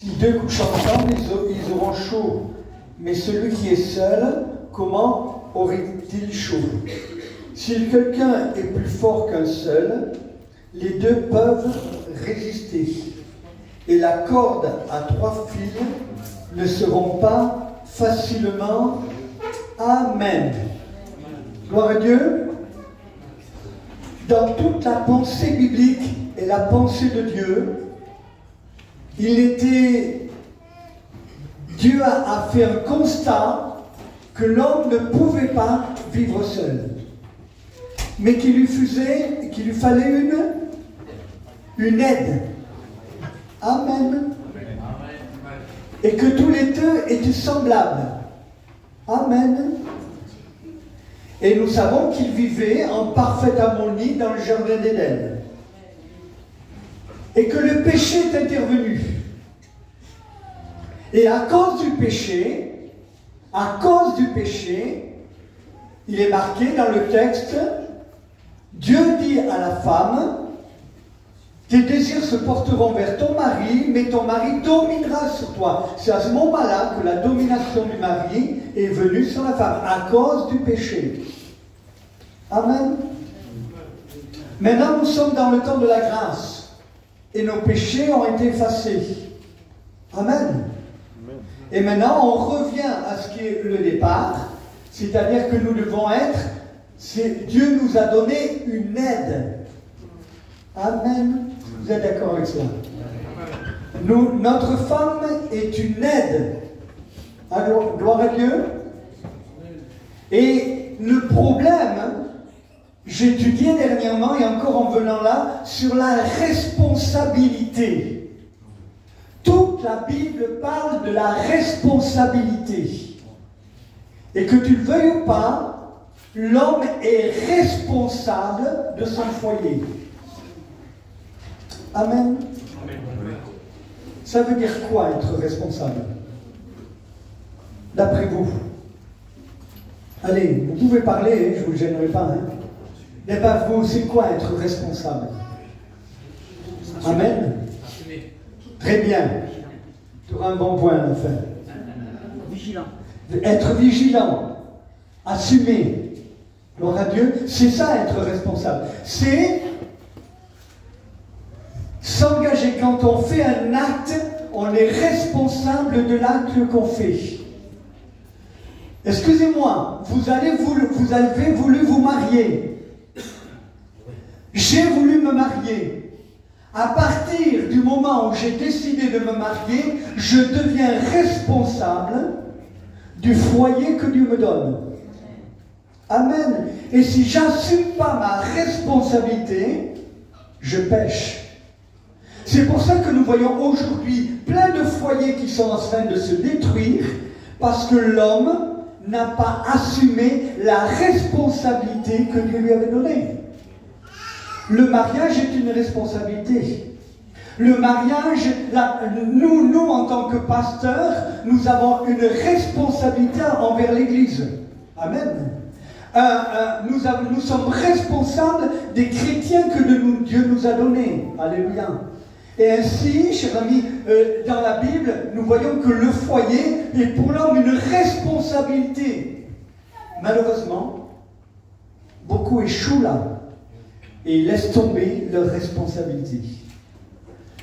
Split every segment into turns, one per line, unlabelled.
Si deux couchent ensemble, ils auront chaud. Mais celui qui est seul, comment aurait-il chaud? Si quelqu'un est plus fort qu'un seul, les deux peuvent résister. Et la corde à 3 fils ne seront pas facilement. Amen. Gloire à Dieu. Dans toute la pensée biblique et la pensée de Dieu, Dieu a fait un constat que l'homme ne pouvait pas vivre seul, mais qu'il lui fallait une aide. Amen. Et que tous les deux étaient semblables. Amen. Et nous savons qu'ils vivaient en parfaite harmonie dans le jardin d'Éden. Et que le péché est intervenu. Et à cause du péché, il est marqué dans le texte, Dieu dit à la femme, tes désirs se porteront vers ton mari, mais ton mari dominera sur toi. C'est à ce moment-là que la domination du mari est venue sur la femme, à cause du péché. Amen. Maintenant, nous sommes dans le temps de la grâce, et nos péchés ont été effacés. Amen. Et maintenant, on revient à ce qui est le départ, c'est-à-dire que nous devons être, Dieu nous a donné une aide. Amen. Vous êtes d'accord avec cela? Notre femme est une aide. Alors, gloire à Dieu. Et le problème, j'étudiais dernièrement, et encore en venant là, sur la responsabilité. Toute la Bible parle de la responsabilité. Et que tu le veuilles ou pas, l'homme est responsable de son foyer. Amen. Ça veut dire quoi être responsable? D'après vous? Allez, vous pouvez parler, je ne vous gênerai pas. Mais pas vous, c'est quoi être responsable? Amen. Très bien. Tu auras un bon point à la fin.
Vigilant.
Être vigilant. Assumer. Gloire à Dieu. C'est ça être responsable. C'est s'engager. Quand on fait un acte, on est responsable de l'acte qu'on fait. Excusez-moi, vous avez voulu vous marier. J'ai voulu me marier. À partir du moment où j'ai décidé de me marier, je deviens responsable du foyer que Dieu me donne. Amen. Et si je n'assume pas ma responsabilité, je pêche. C'est pour ça que nous voyons aujourd'hui plein de foyers qui sont en train de se détruire parce que l'homme n'a pas assumé la responsabilité que Dieu lui avait donnée. Le mariage est une responsabilité. Le mariage, nous en tant que pasteurs, nous avons une responsabilité envers l'Église. Amen. Nous sommes responsables des chrétiens que Dieu nous a donnés. Alléluia. Et ainsi, chers amis, dans la Bible, nous voyons que le foyer est pour l'homme une responsabilité. Malheureusement, beaucoup échouent là et laissent tomber leur responsabilité.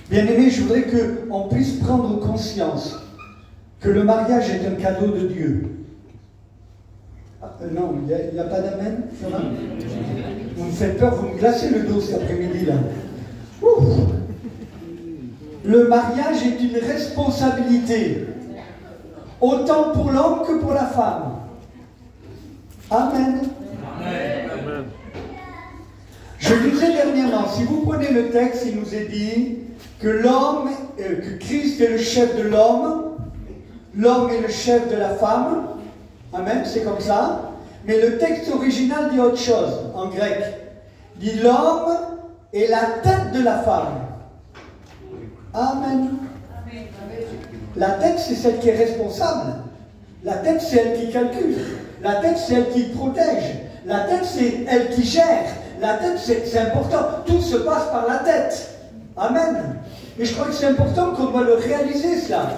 Bien-aimés, je voudrais qu'on puisse prendre conscience que le mariage est un cadeau de Dieu. Non, il n'y a pas d'amen, ça va? Vous me faites peur, vous me glacez le dos cet après-midi là. Ouf. Le mariage est une responsabilité, autant pour l'homme que pour la femme. Amen. Amen. Je disais dernièrement, si vous prenez le texte, il nous est dit que que Christ est le chef de l'homme est le chef de la femme. Amen, c'est comme ça. Mais le texte original dit autre chose, en grec. Il dit l'homme est la tête de la femme. Amen. La tête, c'est celle qui est responsable. La tête, c'est elle qui calcule. La tête, c'est elle qui protège. La tête, c'est elle qui gère. La tête, c'est important. Tout se passe par la tête. Amen. Et je crois que c'est important qu'on doit le réaliser, cela.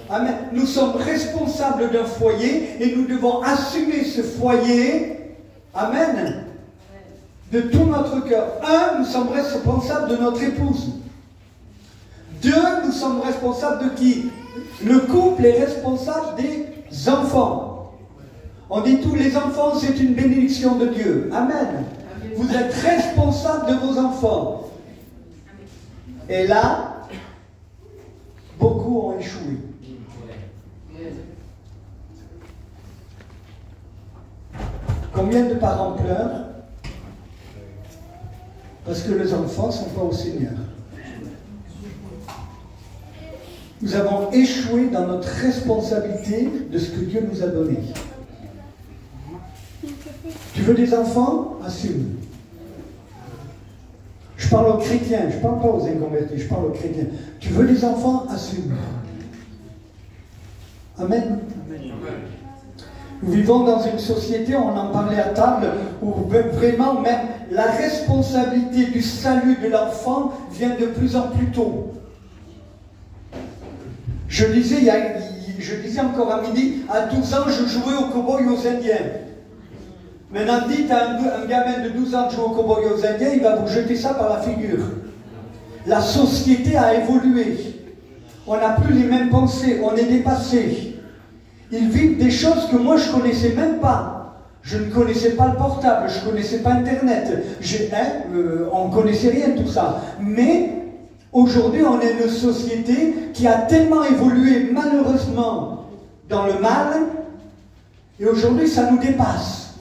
Amen. Nous sommes responsables d'un foyer et nous devons assumer ce foyer. Amen. De tout notre cœur. Un, nous sommes responsables de notre épouse. Deux, nous sommes responsables de qui? Le couple est responsable des enfants. On dit tous les enfants, c'est une bénédiction de Dieu. Amen. Vous êtes responsables de vos enfants. Et là, beaucoup ont échoué. Combien de parents pleurent parce que les enfants ne sont pas au Seigneur? Nous avons échoué dans notre responsabilité de ce que Dieu nous a donné. Tu veux des enfants? Assume. Je parle aux chrétiens, je ne parle pas aux inconvertis, je parle aux chrétiens. Tu veux des enfants? Assume. Amen. Nous vivons dans une société, on en parlait à table, où vraiment même la responsabilité du salut de l'enfant vient de plus en plus tôt. Je disais encore à midi, à 12 ans, je jouais aux cow-boys aux Indiens. Maintenant, dites à un gamin de 12 ans de jouer aux cow-boys aux Indiens, il va vous jeter ça par la figure. La société a évolué. On n'a plus les mêmes pensées, on est dépassé. Ils vivent des choses que moi je ne connaissais même pas. Je ne connaissais pas le portable, je ne connaissais pas Internet. On ne connaissait rien de tout ça. Mais aujourd'hui, on est une société qui a tellement évolué malheureusement dans le mal. Et aujourd'hui, ça nous dépasse.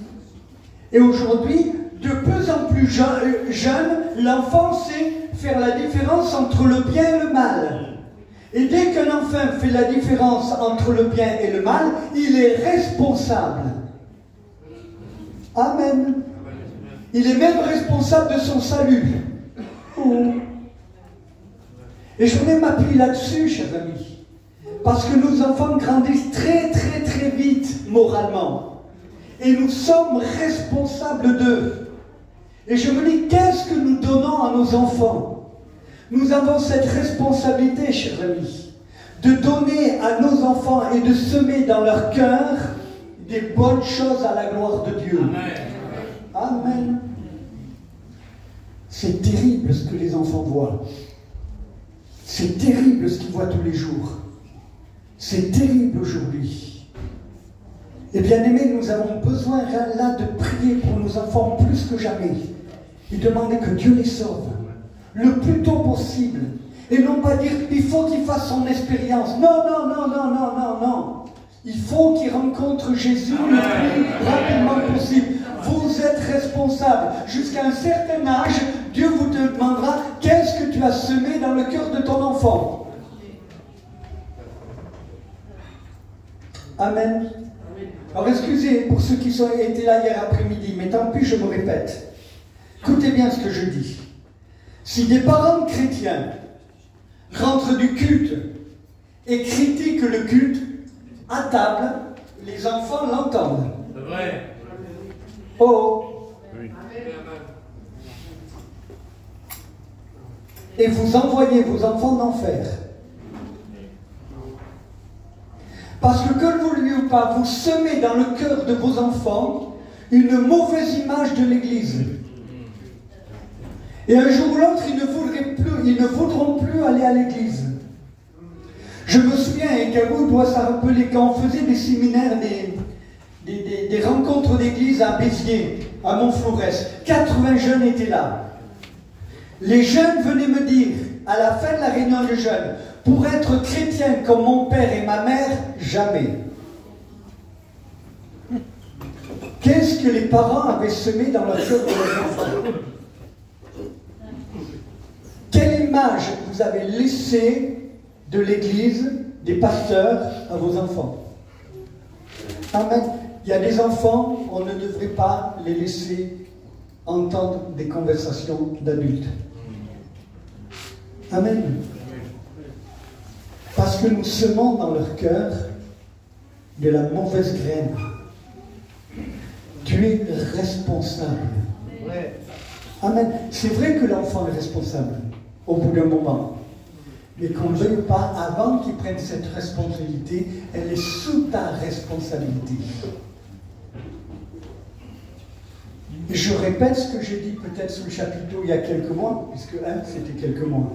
Et aujourd'hui, de plus en plus jeune, l'enfant sait faire la différence entre le bien et le mal. Et dès qu'un enfant fait la différence entre le bien et le mal, il est responsable. Amen. Il est même responsable de son salut. Oh. Et je voulais m'appuyer là-dessus, chers amis. Parce que nos enfants grandissent très très très vite moralement. Et nous sommes responsables d'eux. Et je me dis, qu'est-ce que nous donnons à nos enfants? Nous avons cette responsabilité, chers amis, de donner à nos enfants et de semer dans leur cœur des bonnes choses à la gloire de Dieu. Amen. Amen. C'est terrible ce que les enfants voient. C'est terrible ce qu'ils voient tous les jours. C'est terrible aujourd'hui. Et bien aimés, nous avons besoin là de prier pour nos enfants plus que jamais et demander que Dieu les sauve le plus tôt possible. Et non pas dire, il faut qu'il fasse son expérience. Non, non, non, non, non, non, non. Il faut qu'il rencontre Jésus le plus rapidement possible. Vous êtes responsable. Jusqu'à un certain âge, Dieu vous demandera, qu'est-ce que tu as semé dans le cœur de ton enfant? Amen. Alors excusez pour ceux qui étaient là hier après-midi, mais tant pis, je me répète. Écoutez bien ce que je dis. Si des parents chrétiens rentrent du culte et critiquent le culte, à table, les enfants l'entendent.
C'est vrai.
Oh.
Oui.
Et vous envoyez vos enfants en enfer. Parce que vous le vouliez ou pas, vous semez dans le cœur de vos enfants une mauvaise image de l'Église. Et un jour ou l'autre, ils ne voudront plus aller à l'église. Je me souviens, et Cabou doit s'en rappeler, quand on faisait des séminaires, des rencontres d'église à Béziers, à Montflorès, 80 jeunes étaient là. Les jeunes venaient me dire, à la fin de la réunion de jeunes, pour être chrétien comme mon père et ma mère, jamais. Qu'est-ce que les parents avaient semé dans leur cœur de leurs enfants? Quelle image vous avez laissée de l'Église, des pasteurs, à vos enfants? Amen. Il y a des enfants, on ne devrait pas les laisser entendre des conversations d'adultes. Amen. Parce que nous semons dans leur cœur de la mauvaise graine. Tu es responsable. Amen. C'est vrai que l'enfant est responsable au bout d'un moment. Mais qu'on ne veuille pas, avant qu'il prenne cette responsabilité, elle est sous ta responsabilité. Et je répète ce que j'ai dit peut-être sous le chapiteau il y a quelques mois, puisque c'était quelques mois.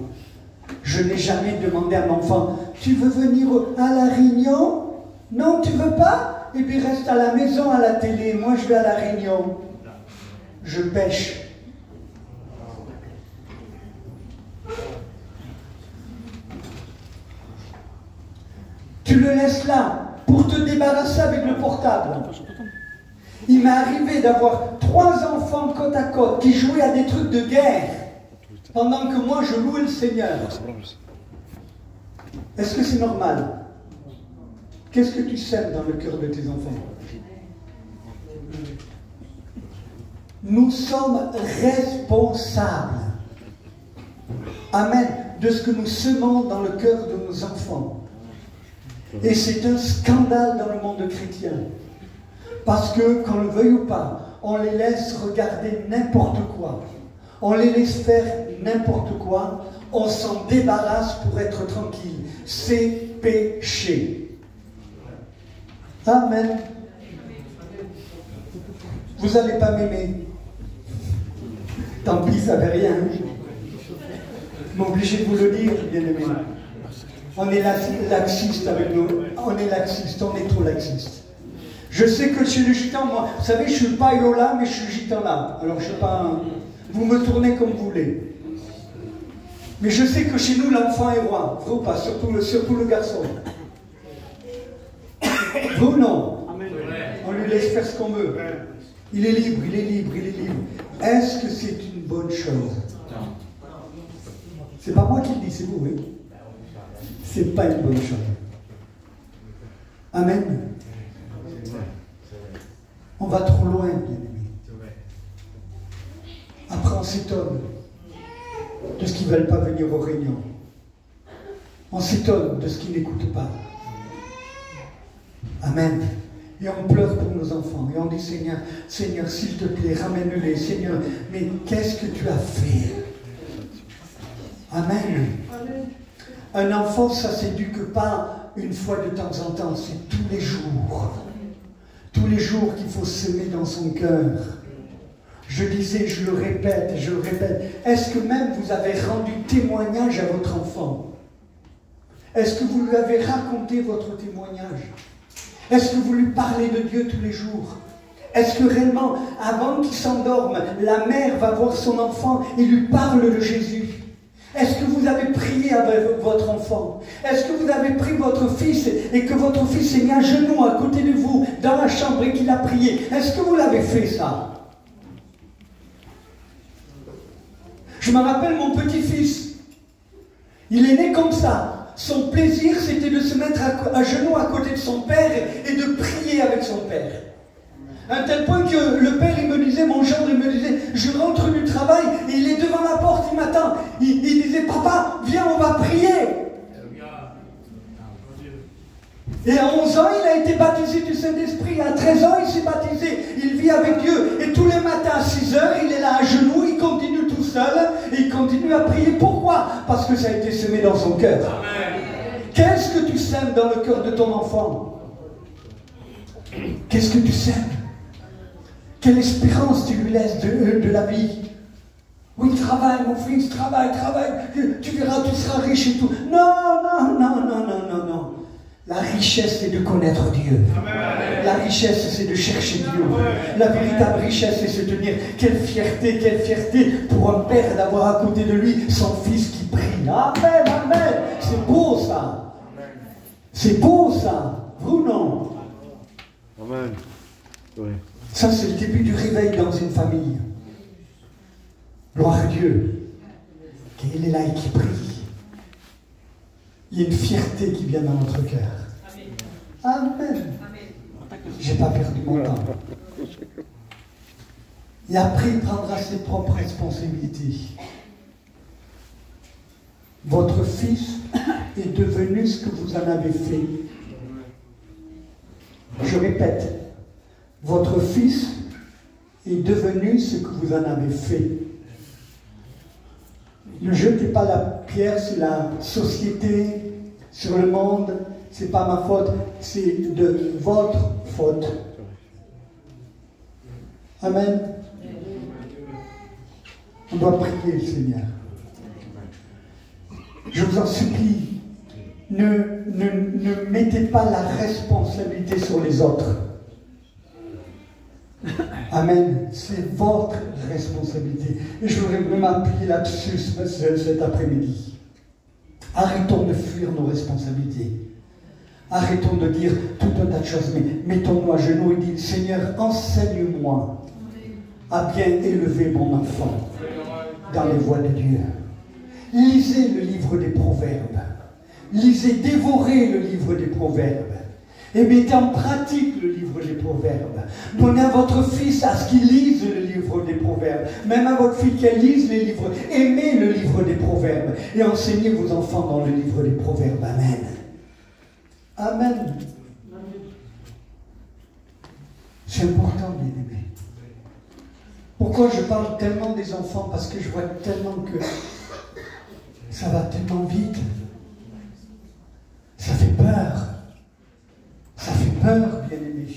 Je n'ai jamais demandé à mon enfant, tu veux venir à la réunion? Non, tu veux pas? Et puis reste à la maison à la télé, moi je vais à la réunion. Je pêche. Tu le laisses là pour te débarrasser avec le portable. Il m'est arrivé d'avoir 3 enfants côte à côte qui jouaient à des trucs de guerre pendant que moi je louais le Seigneur. Est-ce que c'est normal? Qu'est-ce que tu sèmes dans le cœur de tes enfants? Nous sommes responsables. Amen. De ce que nous semons dans le cœur de nos enfants. Et c'est un scandale dans le monde chrétien. Parce que, qu'on le veuille ou pas, on les laisse regarder n'importe quoi. On les laisse faire n'importe quoi. On s'en débarrasse pour être tranquille. C'est péché. Amen. Vous n'allez pas m'aimer. Tant pis, ça ne fait rien. Je suis obligé de vous le dire, bien aimé. On est laxiste avec nous. On est laxiste, on est trop laxiste. Je sais que chez les gitans, moi, vous savez, je ne suis pas Yola, mais je suis gitan là. Alors, je ne sais pas, vous me tournez comme vous voulez. Mais je sais que chez nous, l'enfant est roi. Vrai ou pas, surtout le garçon. Vrai ou non? On lui laisse faire ce qu'on veut. Il est libre, il est libre, il est libre. Est-ce que c'est une bonne chose? C'est pas moi qui le dis, c'est vous, oui. C'est pas une bonne chose. Amen. On va trop loin, bien aimé. Après, on s'étonne de ce qu'ils ne veulent pas venir aux réunions. On s'étonne de ce qu'ils n'écoutent pas. Amen. Et on pleure pour nos enfants. Et on dit, Seigneur, Seigneur, s'il te plaît, ramène-les. Seigneur, mais qu'est-ce que tu as fait? Amen. Un enfant, ça ne s'éduque pas une fois de temps en temps. C'est tous les jours. Tous les jours qu'il faut semer dans son cœur. Je disais, je le répète, est-ce que même vous avez rendu témoignage à votre enfant? Est-ce que vous lui avez raconté votre témoignage? Est-ce que vous lui parlez de Dieu tous les jours? Est-ce que réellement, avant qu'il s'endorme, la mère va voir son enfant et lui parle de Jésus? Est-ce que vous avez prié avec votre enfant? Est-ce que vous avez pris votre fils et que votre fils s'est mis à genoux à côté de vous dans la chambre et qu'il a prié? Est-ce que vous l'avez fait ça? Je me rappelle mon petit-fils. Il est né comme ça. Son plaisir, c'était de se mettre à genoux à côté de son père et de prier avec son père. À un tel point que le père, il me disait, mon gendre, il me disait, je rentre du travail, et il est devant la porte, il m'attend. Il disait, papa, viens, on va prier. Et à 11 ans, il a été baptisé du Saint-Esprit. À 13 ans, il s'est baptisé. Il vit avec Dieu. Et tous les matins à 6 heures, il est là à genoux, il continue tout seul, et il continue à prier. Pourquoi? Parce que ça a été semé dans son cœur. Qu'est-ce que tu sèmes dans le cœur de ton enfant? Qu'est-ce que tu sèmes? Quelle espérance tu lui laisses de la vie? Oui, travaille, mon fils, travaille, tu verras, tu seras riche et tout. Non. La richesse, c'est de connaître Dieu. Amen. La richesse, c'est de chercher Dieu. Amen. La véritable richesse, c'est de se tenir. Quelle fierté pour un père d'avoir à côté de lui son fils qui prie. Amen, amen. C'est beau ça. C'est beau ça. Vous non?
Amen. Oui.
Ça, c'est le début du réveil dans une famille. Gloire à Dieu. Qu'il est là et qui prie. Il y a une fierté qui vient dans notre cœur. Amen. J'ai pas perdu mon temps. Et après, il prendra ses propres responsabilités. Votre fils est devenu ce que vous en avez fait. Je répète, votre fils est devenu ce que vous en avez fait. Ne jetez pas la pierre sur la société, sur le monde. C'est pas ma faute, c'est de votre faute. Amen. On doit prier le Seigneur. Je vous en supplie, ne mettez pas la responsabilité sur les autres. Amen. C'est votre responsabilité. Et je voudrais vraiment appuyer là-dessus cet après-midi. Arrêtons de fuir nos responsabilités. Arrêtons de dire tout un tas de choses, mais mettons-nous à genoux et disons, Seigneur, enseigne-moi à bien élever mon enfant dans les voies de Dieu. Lisez le livre des Proverbes. Lisez, dévorez le livre des Proverbes. Et mettez en pratique le livre des Proverbes. Donnez à votre fils à ce qu'il lise le livre des Proverbes. Même à votre fille qu'elle lise les livres. Aimez le livre des Proverbes. Et enseignez vos enfants dans le livre des Proverbes. Amen. Amen. C'est important, bien-aimé. Pourquoi je parle tellement des enfants? Parce que je vois tellement que ça va tellement vite. Ça fait peur. Ça fait peur, bien-aimé.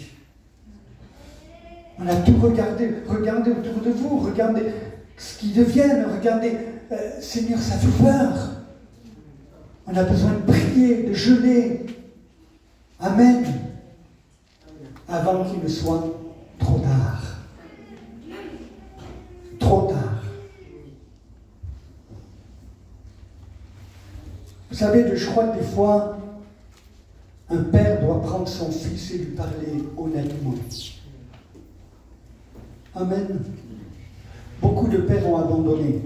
On a tout regardé. Regardez autour de vous. Regardez ce qu'ils deviennent. Regardez. Seigneur, ça fait peur. On a besoin de prier, de jeûner. Amen. Avant qu'il ne soit trop tard. Trop tard. Vous savez, je crois que des fois, un père doit prendre son fils et lui parler honnêtement. Amen. Beaucoup de pères ont abandonné.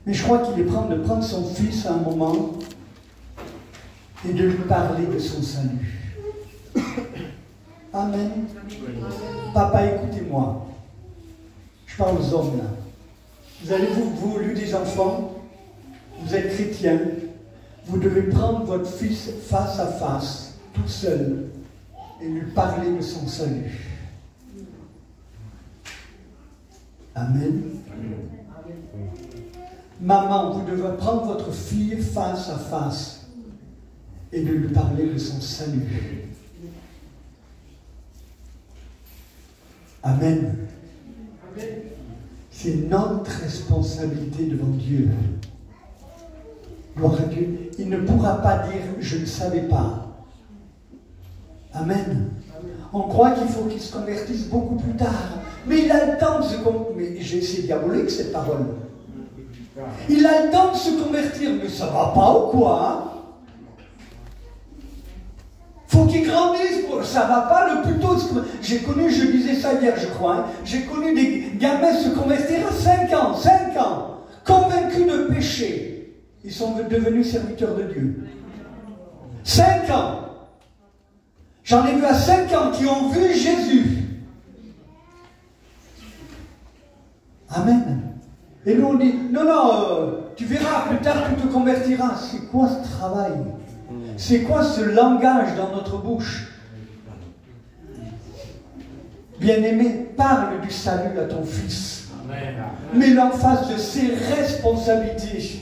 Mais je crois qu'il est temps de prendre son fils à un moment et de lui parler de son salut. Amen. Papa, écoutez-moi. Je parle aux hommes là. Vous allez vous eu des enfants, vous êtes chrétiens, vous devez prendre votre fils face à face, tout seul, et lui parler de son salut. Amen. Maman, vous devez prendre votre fille face à face et de lui parler de son salut. Amen. C'est notre responsabilité devant Dieu. Gloire à Dieu. Il ne pourra pas dire « je ne savais pas ». Amen. On croit qu'il faut qu'il se convertisse beaucoup plus tard. Mais il a le temps de se convertir. Mais c'est diabolique cette parole. Il a le temps de se convertir. Mais ça va pas ou quoi? Faut qu'il grandisse. Ça va pas le plus tôt. J'ai connu, je disais ça hier je crois, hein, j'ai connu des gamins se convertir à 5 ans, 5 ans, convaincus de péché. Ils sont devenus serviteurs de Dieu. 5 ans. J'en ai vu à 5 ans qui ont vu Jésus. Amen. Et nous on dit, non, tu verras, plus tard tu te convertiras. C'est quoi ce travail? C'est quoi ce langage dans notre bouche? Bien-aimé, parle du salut à ton fils. Mets-le en face de ses responsabilités.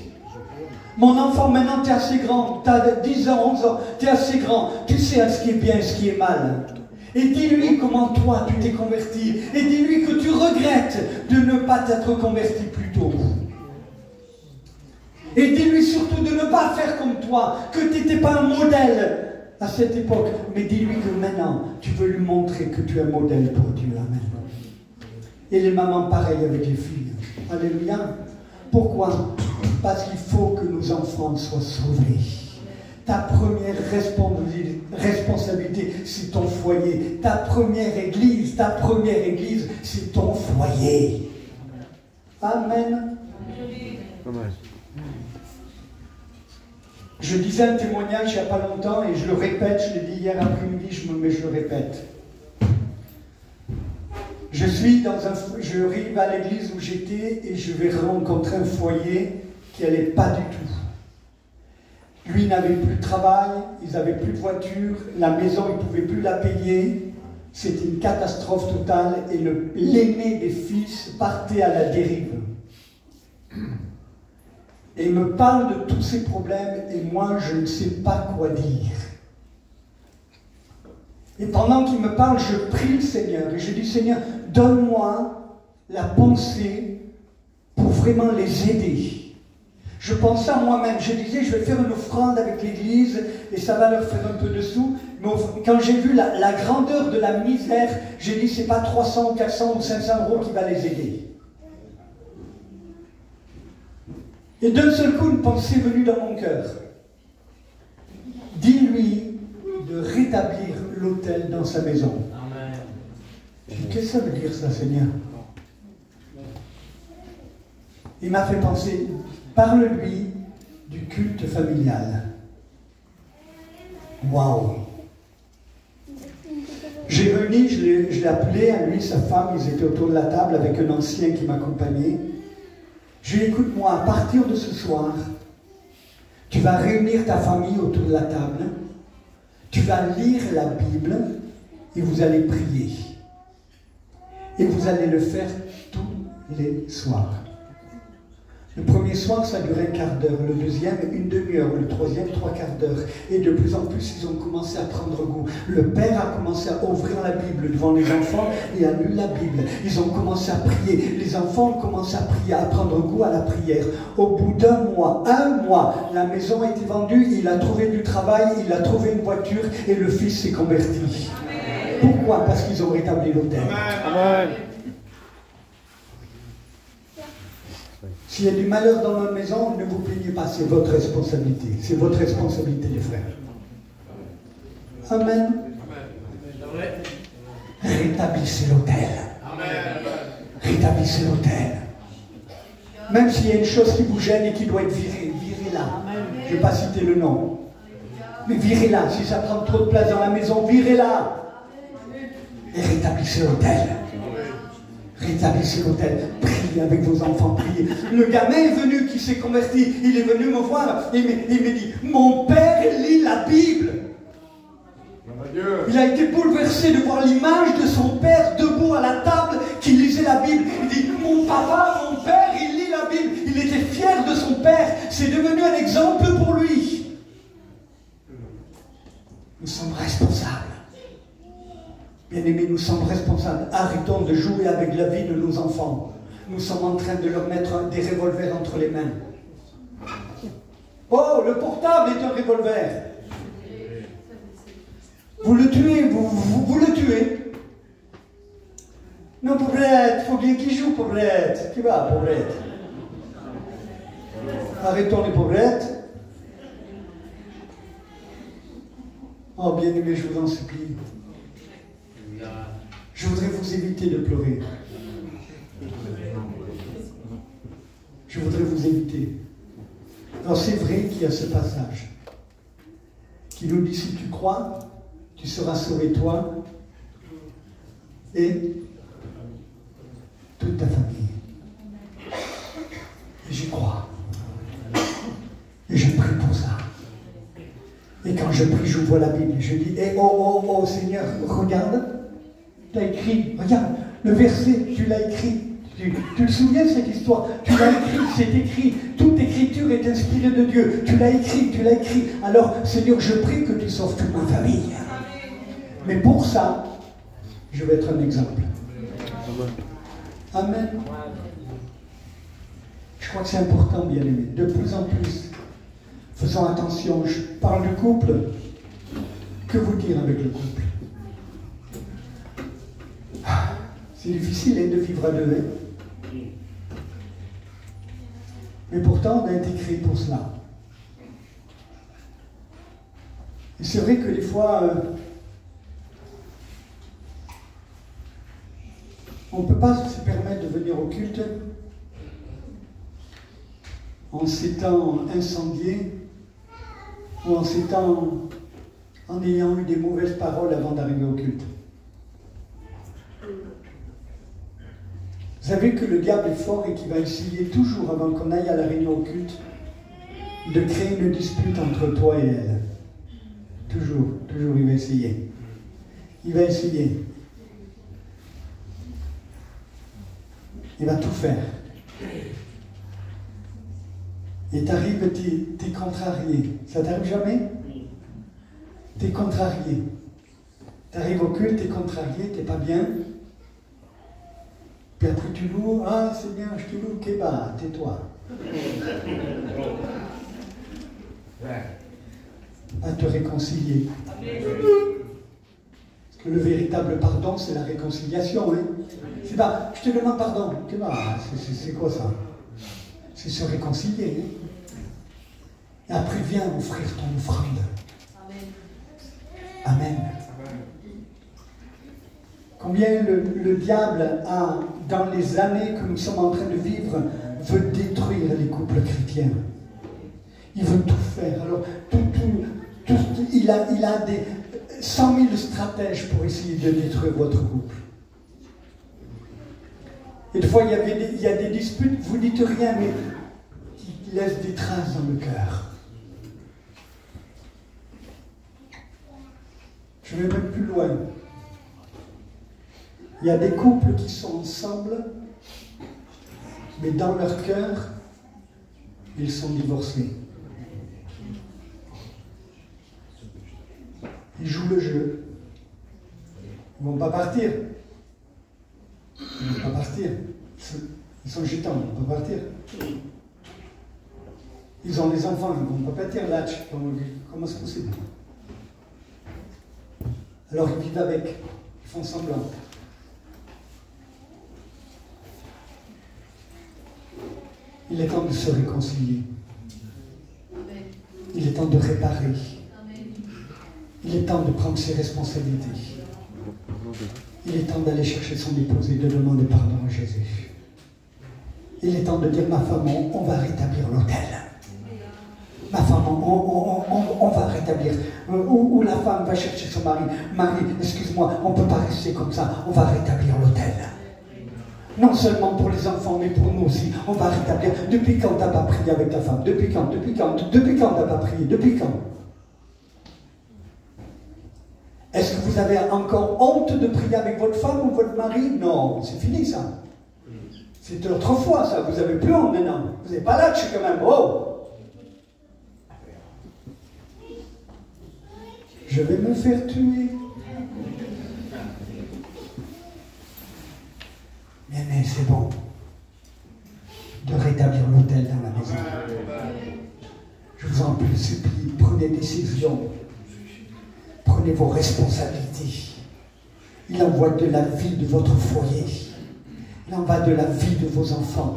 Mon enfant, maintenant tu es assez grand, tu as 10 ans, 11 ans, tu es assez grand, tu sais ce qui est bien et ce qui est mal. Et dis-lui comment toi tu t'es converti. Et dis-lui que tu regrettes de ne pas t'être converti plus tôt. Et dis-lui surtout de ne pas faire comme toi, que tu n'étais pas un modèle à cette époque. Mais dis-lui que maintenant, tu veux lui montrer que tu es un modèle pour Dieu. Amen. Et les mamans, pareil avec les filles. Alléluia. Pourquoi? Parce qu'il faut que nos enfants soient sauvés. Ta première responsabilité, c'est ton foyer. Ta première église, c'est ton foyer. Amen.
Amen.
Je disais un témoignage il n'y a pas longtemps et je le répète, je l'ai dit hier après-midi, mais je le répète. Je arrive à l'église où j'étais et je vais rencontrer un foyer qui n'allait pas du tout. Lui n'avait plus de travail, ils n'avaient plus de voiture, la maison ils ne pouvaient plus la payer. C'était une catastrophe totale et l'aîné des fils partait à la dérive. Et il me parle de tous ces problèmes et moi, je ne sais pas quoi dire. Et pendant qu'il me parle, je prie le Seigneur et je dis, Seigneur, donne-moi la pensée pour vraiment les aider. Je pensais à moi-même, je disais, je vais faire une offrande avec l'église et ça va leur faire un peu de sous. Mais quand j'ai vu la grandeur de la misère, j'ai dit, c'est pas 300, 400 ou 500 euros qui va les aider. Et d'un seul coup, une pensée est venue dans mon cœur. Dis-lui de rétablir l'autel dans sa maison. Amen. Qu'est-ce que ça veut dire ça, Seigneur? Il m'a fait penser, parle-lui du culte familial. Waouh! J'ai réuni, je l'ai appelé à lui, sa femme, ils étaient autour de la table avec un ancien qui m'accompagnait. Je lui ai dit, écoute-moi, à partir de ce soir, tu vas réunir ta famille autour de la table, tu vas lire la Bible et vous allez prier. Et vous allez le faire tous les soirs. Le premier soir, ça durait un quart d'heure, le deuxième, une demi-heure, le troisième, 3/4 d'heure. Et de plus en plus, ils ont commencé à prendre goût. Le père a commencé à ouvrir la Bible devant les enfants et à lire la Bible. Ils ont commencé à prier. Les enfants ont commencé à prier, à prendre goût à la prière. Au bout un mois, la maison a été vendue, il a trouvé du travail, il a trouvé une voiture et le fils s'est converti. Pourquoi? Parce qu'ils ont rétabli l'autel. Amen. S'il y a du malheur dans notre maison, ne vous plaignez pas, c'est votre responsabilité. C'est votre responsabilité, les frères. Amen. Rétablissez l'autel. Rétablissez l'autel. Même s'il y a une chose qui vous gêne et qui doit être virée, virez-la. Je ne vais pas citer le nom. Mais virez-la. Si ça prend trop de place dans la maison, virez-la. Et rétablissez l'autel. Rétablissez l'autel. Priez avec vos enfants, priez. Le gamin est venu, qui s'est converti, il est venu me voir et il me dit, mon père lit la Bible. Il a été bouleversé de voir l'image de son père debout à la table qui lisait la Bible. Il dit, mon papa, mon père, il lit la Bible. Il était fier de son père. C'est devenu un exemple pour lui. Nous sommes responsables. Bien-aimés, nous sommes responsables. Arrêtons de jouer avec la vie de nos enfants. Nous sommes en train de leur mettre des revolvers entre les mains. Oh, le portable est un revolver. Vous le tuez, vous le tuez. Non, pauvrette, il faut bien qu'il joue, pauvrette. Tu vas, pauvrette. Arrêtons les pauvrettes. Oh, bien-aimés, je vous en supplie. Je voudrais vous éviter de pleurer. Je voudrais vous éviter. Alors c'est vrai qu'il y a ce passage qui nous dit, si tu crois, tu seras sauvé toi et toute ta famille. Et j'y crois. Et je prie pour ça. Et quand je prie, je vois la Bible. Je dis, oh Seigneur, regarde. Tu as écrit, regarde, le verset, tu l'as écrit. Tu te souviens de cette histoire? Tu l'as écrit, c'est écrit. Toute écriture est inspirée de Dieu. Tu l'as écrit, tu l'as écrit. Alors, Seigneur, je prie que tu sauves toute ma famille. Mais pour ça, je vais être un exemple. Amen. Je crois que c'est important, bien aimé. De plus en plus, faisons attention. Je parle du couple. Que vous dire avec le couple? C'est difficile de vivre à deux. Mais pourtant, on a été créé pour cela. Et c'est vrai que des fois, on ne peut pas se permettre de venir au culte en s'étant incendié ou en ayant eu des mauvaises paroles avant d'arriver au culte. Vous savez que le diable est fort et qu'il va essayer toujours, avant qu'on aille à la réunion au culte, de créer une dispute entre toi et elle. Toujours, il va essayer. Il va essayer. Il va tout faire. Et t'arrives, t'es contrarié. Ça t'arrive jamais? T'es contrarié. T'arrives au culte, t'es contrarié, t'es pas bien. Puis après tu loues, ah c'est bien, je te loue, ok, bah, tais-toi. À te réconcilier. Parce que le véritable pardon, c'est la réconciliation. Hein. C'est pas, je te demande pardon. Ok, bah, c'est quoi ça? C'est se réconcilier. Hein. Et après, viens offrir ton offrande. Amen. Combien le diable a, dans les années que nous sommes en train de vivre, veut détruire les couples chrétiens. Il veut tout faire. Alors, il a des 100 000 stratèges pour essayer de détruire votre couple. Et des fois, il y a des disputes, vous dites rien, mais qui laissent des traces dans le cœur. Je vais même plus loin. Il y a des couples qui sont ensemble, mais dans leur cœur, ils sont divorcés. Ils jouent le jeu. Ils ne vont pas partir. Ils ne vont pas partir. Ils sont gitans, ils ne vont pas partir. Ils ont des enfants, ils ne vont pas partir là. Comment c'est possible? Alors ils vivent avec. Ils font semblant. Il est temps de se réconcilier. Il est temps de réparer. Il est temps de prendre ses responsabilités. Il est temps d'aller chercher son épouse et de demander pardon à Jésus. Il est temps de dire, ma femme, on va rétablir l'autel. Ma femme, on va rétablir. Ou la femme va chercher son mari. Marie, excuse-moi, on ne peut pas rester comme ça. On va rétablir l'autel. Non seulement pour les enfants, mais pour nous aussi. On va rétablir. Depuis quand tu n'as pas prié avec ta femme? Depuis quand tu n'as pas prié? Depuis quand? Est-ce que vous avez encore honte de prier avec votre femme ou votre mari? Non, c'est fini ça. C'était autrefois ça, vous n'avez plus honte maintenant. Vous n'êtes pas là, je suis quand même. Oh! Je vais me faire tuer. Mais c'est bon de rétablir l'autel dans la maison. Je vous en supplie, prenez décision. Prenez vos responsabilités. Il en va de la vie de votre foyer. Il en va de la vie de vos enfants.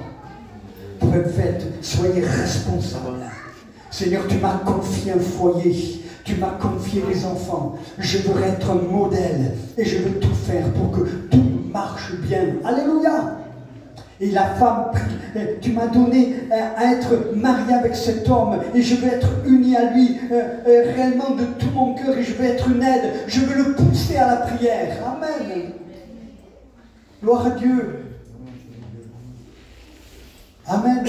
Soyez responsables. Seigneur, tu m'as confié un foyer. Tu m'as confié les enfants. Je veux être un modèle. Et je veux tout faire pour que tout marche bien. Alléluia. Et la femme, tu m'as donné à être mariée avec cet homme et je veux être unie à lui réellement de tout mon cœur et je veux être une aide. Je veux le pousser à la prière. Amen. Gloire à Dieu. Amen.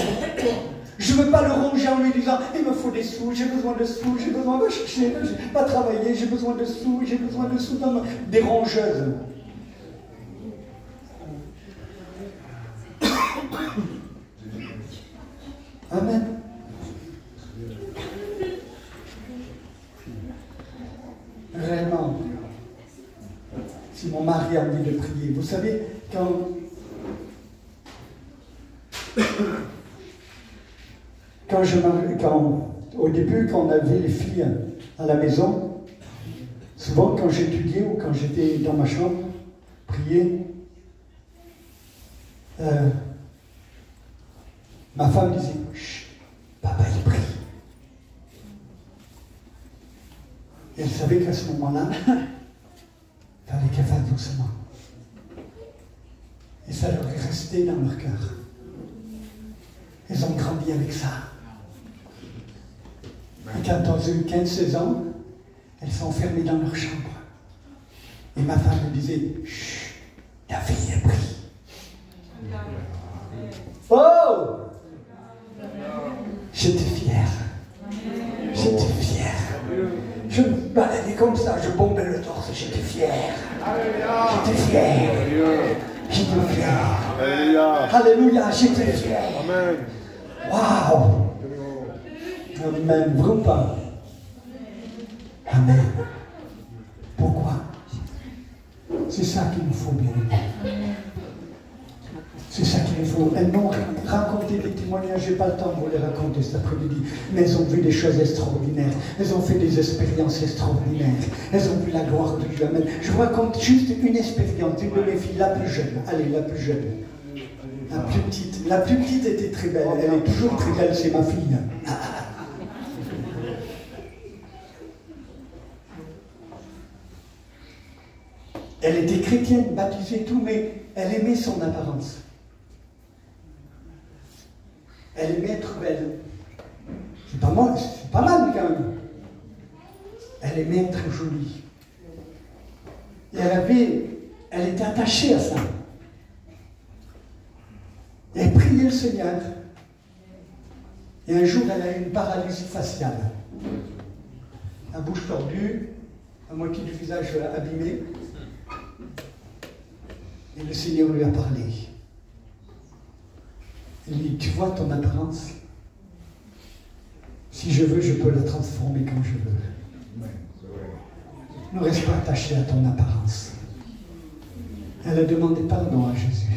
Je ne veux pas le ronger en lui disant, il me faut des sous, j'ai besoin de sous, j'ai besoin de chercher, je n'ai pas travaillé, j'ai besoin de sous, dans des rongeuses. Amen. Réellement, si mon mari a envie de prier, vous savez, au début, quand on avait les filles à la maison, souvent quand j'étudiais ou quand j'étais dans ma chambre, prier, ma femme disait, chut, papa il prie. Et elle savait qu'à ce moment-là, il fallait qu'elle fasse doucement. Et ça leur est resté dans leur cœur. Ils ont grandi avec ça. Et quand elles ont eu 15-16 ans, elles sont enfermées dans leur chambre. Et ma femme me disait, chut, ta fille elle prie. Oh! J'étais fier. J'étais fier. Je me baladais comme ça, je bombais le torse, j'étais fier. J'étais fier. J'étais fier. Alléluia, j'étais fier. Waouh! Amen. Vrai ou pas? Amen. Pourquoi? C'est ça qu'il nous faut, bien aimé. C'est ça qu'il nous faut. Elles m'ont raconté des témoignages, je n'ai pas le temps de vous les raconter cet après-midi, mais elles ont vu des choses extraordinaires. Elles ont fait des expériences extraordinaires. Elles ont vu la gloire de Dieu. Amen. Je vous raconte juste une expérience, une de mes filles, la plus jeune. Allez, la plus jeune. La plus petite. La plus petite était très belle. Elle est toujours très belle, c'est ma fille. Elle était chrétienne, baptisée, tout, mais elle aimait son apparence. Elle aimait être belle. C'est pas mal quand même. Elle aimait être jolie. Et elle était attachée à ça. Et elle priait le Seigneur. Et un jour, elle a eu une paralysie faciale. La bouche tordue, la moitié du visage abîmé. Et le Seigneur lui a parlé. Il lui dit, tu vois ton apparence? Si je veux, je peux la transformer comme je veux. Ne reste pas attaché à ton apparence. Elle a demandé pardon à Jésus.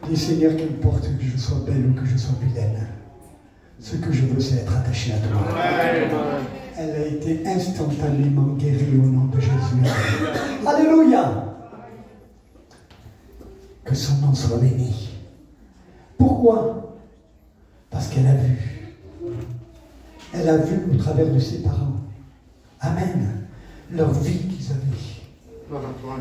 Dis, Seigneur, qu'importe que je sois belle ou que je sois vilaine, ce que je veux, c'est être attaché à toi. Elle a été instantanément guérie au nom de Jésus. Alléluia! Que son nom soit béni. Pourquoi? Parce qu'elle a vu. Elle a vu au travers de ses parents. Amen. Leur vie qu'ils avaient.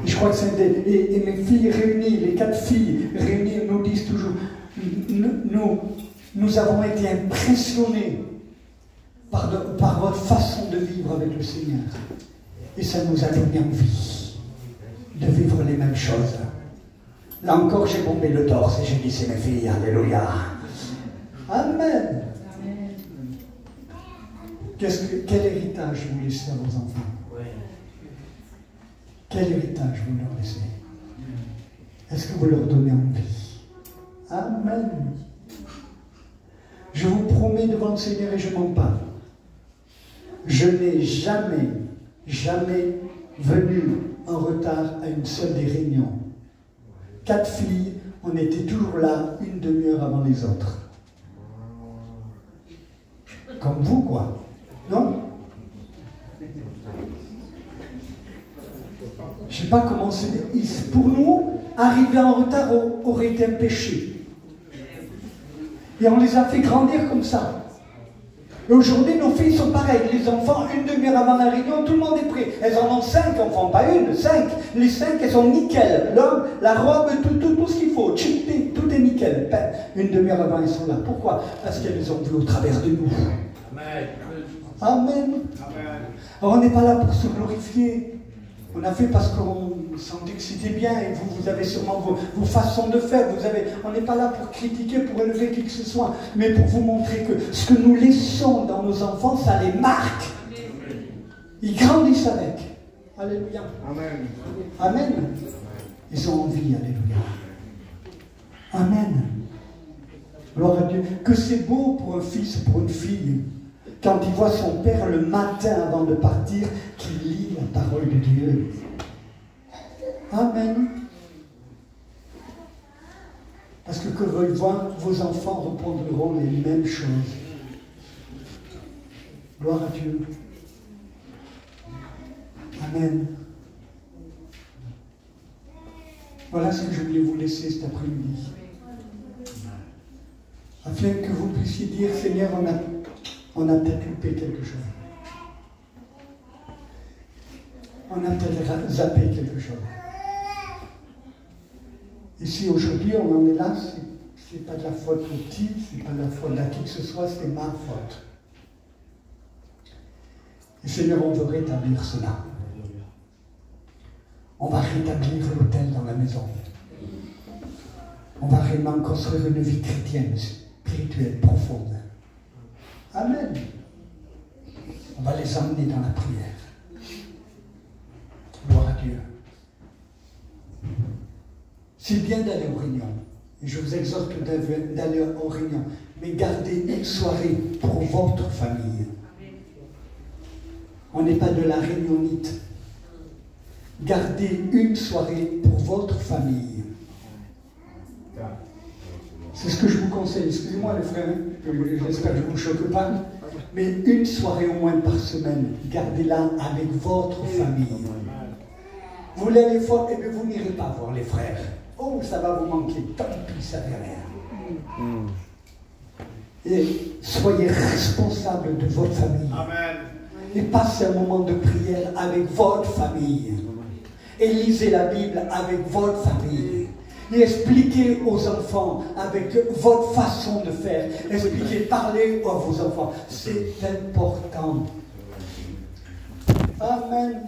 Et je crois que c'est et mes filles réunies, les 4 filles réunies, nous disent toujours, nous avons été impressionnés par votre façon de vivre avec le Seigneur. Et ça nous a donné envie de vivre les mêmes choses. Là encore, j'ai bombé le torse et j'ai dit, c'est mes filles, alléluia. Amen. Quel héritage vous laissez à vos enfants? Quel héritage vous leur laissez? Est-ce que vous leur donnez envie? Amen. Je vous promets devant le Seigneur et je ne mens pas. Je n'ai jamais venu en retard à une seule des réunions. 4 filles, on était toujours là une demi-heure avant les autres. Comme vous, quoi. Non? Je ne sais pas comment c'est. Pour nous, arriver en retard aurait été un péché. Et on les a fait grandir comme ça. Et aujourd'hui, nos filles sont pareilles. Les enfants, une demi-heure avant la réunion, tout le monde est prêt. Elles en ont 5 enfants, pas une, 5. Les 5, elles sont nickel. L'homme, la robe, tout ce qu'il faut. Tout est nickel. Ben, une demi-heure avant, elles sont là. Pourquoi? Parce qu'elles les ont vues au travers de nous. Amen. Amen. Alors, on n'est pas là pour se glorifier. On a fait parce qu'on sentait que c'était bien et vous avez sûrement vos façons de faire. On n'est pas là pour critiquer, pour élever qui que ce soit, mais pour vous montrer que ce que nous laissons dans nos enfants, ça les marque. Ils grandissent avec. Alléluia. Amen. Amen. Ils ont envie, alléluia. Amen. Gloire à Dieu. Que c'est beau pour un fils, pour une fille, quand il voit son père le matin avant de partir, qu'il lit la parole de Dieu. Amen. Parce que veulent voir, vos enfants reprendront les mêmes choses. Gloire à Dieu. Amen. Voilà ce que je voulais vous laisser cet après-midi. Afin que vous puissiez dire, Seigneur, on a peut-être loupé quelque chose. On a peut-être zappé quelque chose. Et si aujourd'hui on en est là, c'est pas de la faute au petit, c'est pas de la faute à qui que ce soit, c'est ma faute. Et Seigneur, on veut rétablir cela. On va rétablir l'autel dans la maison. On va réellement construire une vie chrétienne, spirituelle, profonde. Amen. On va les emmener dans la prière. Gloire à Dieu. C'est bien d'aller aux réunions. Et je vous exhorte d'aller aux réunions. Mais gardez une soirée pour votre famille. On n'est pas de la réunionite. Gardez une soirée pour votre famille. C'est ce que je vous conseille. Excusez-moi les frères, j'espère que je ne vous choque pas. Mais une soirée au moins par semaine, gardez-la avec votre famille. Vous l'allez voir, et bien vous n'irez pas voir les frères. Oh, ça va vous manquer. Tant pis, ça fait rien. Et soyez responsables de votre famille.
Amen.
Et passez un moment de prière avec votre famille. Et lisez la Bible avec votre famille. Et expliquez aux enfants avec votre façon de faire. Expliquez, parlez à vos enfants. C'est important. Amen.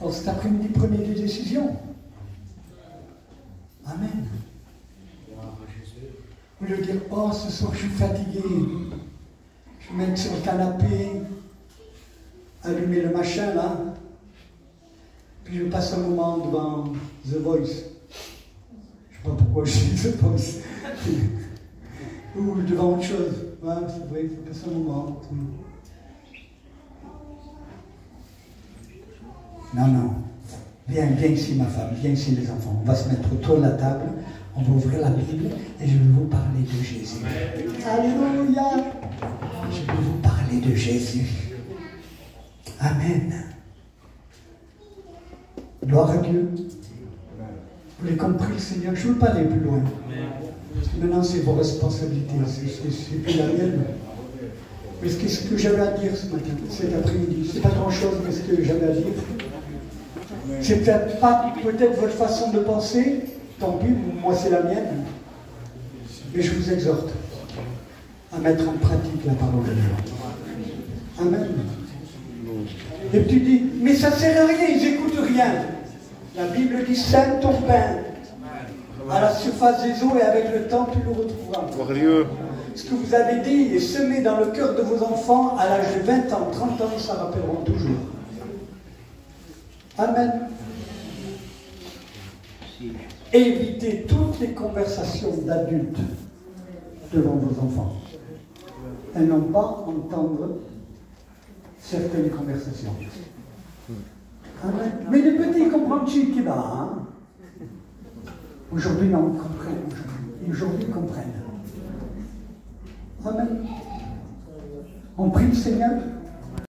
Alors cet après-midi, prenez des décisions. Amen. Au lieu de dire, oh, ce soir je suis fatigué. Je vais mettre sur le canapé, allumer le machin là. Puis je passe un moment devant The Voice. Je ne sais pas pourquoi je dis The Voice. Ou devant autre chose. Ouais, c'est vrai, je passe un moment. Non, non. Viens ici ma femme, viens ici les enfants. On va se mettre autour de la table, on va ouvrir la Bible et je vais vous parler de Jésus. Alléluia! Je vais vous parler de Jésus. Amen. Gloire à Dieu. Vous avez compris le Seigneur. Je ne veux pas aller plus loin. Maintenant, c'est vos responsabilités. C'est plus la mienne. Mais ce que j'avais à dire ce matin, cet après-midi, c'est pas grand-chose, mais ce que j'avais à dire, c'est peut-être pas votre façon de penser, tant pis, moi c'est la mienne. Mais je vous exhorte à mettre en pratique la parole de Dieu. Amen. Et tu dis, mais ça ne sert à rien, ils n'écoutent rien. La Bible dit, sème ton pain à la surface des eaux et avec le temps tu le retrouveras. Ce que vous avez dit est semé dans le cœur de vos enfants à l'âge de 20 ans, 30 ans, ils s'en rappelleront toujours. Amen. Évitez toutes les conversations d'adultes devant vos enfants. Elles n'ont pas à entendre certaines conversations. Amen. Mais les petits comprennent qui va. Hein? Aujourd'hui, non, ils comprennent. Aujourd'hui, ils comprennent. Amen. On prie le Seigneur.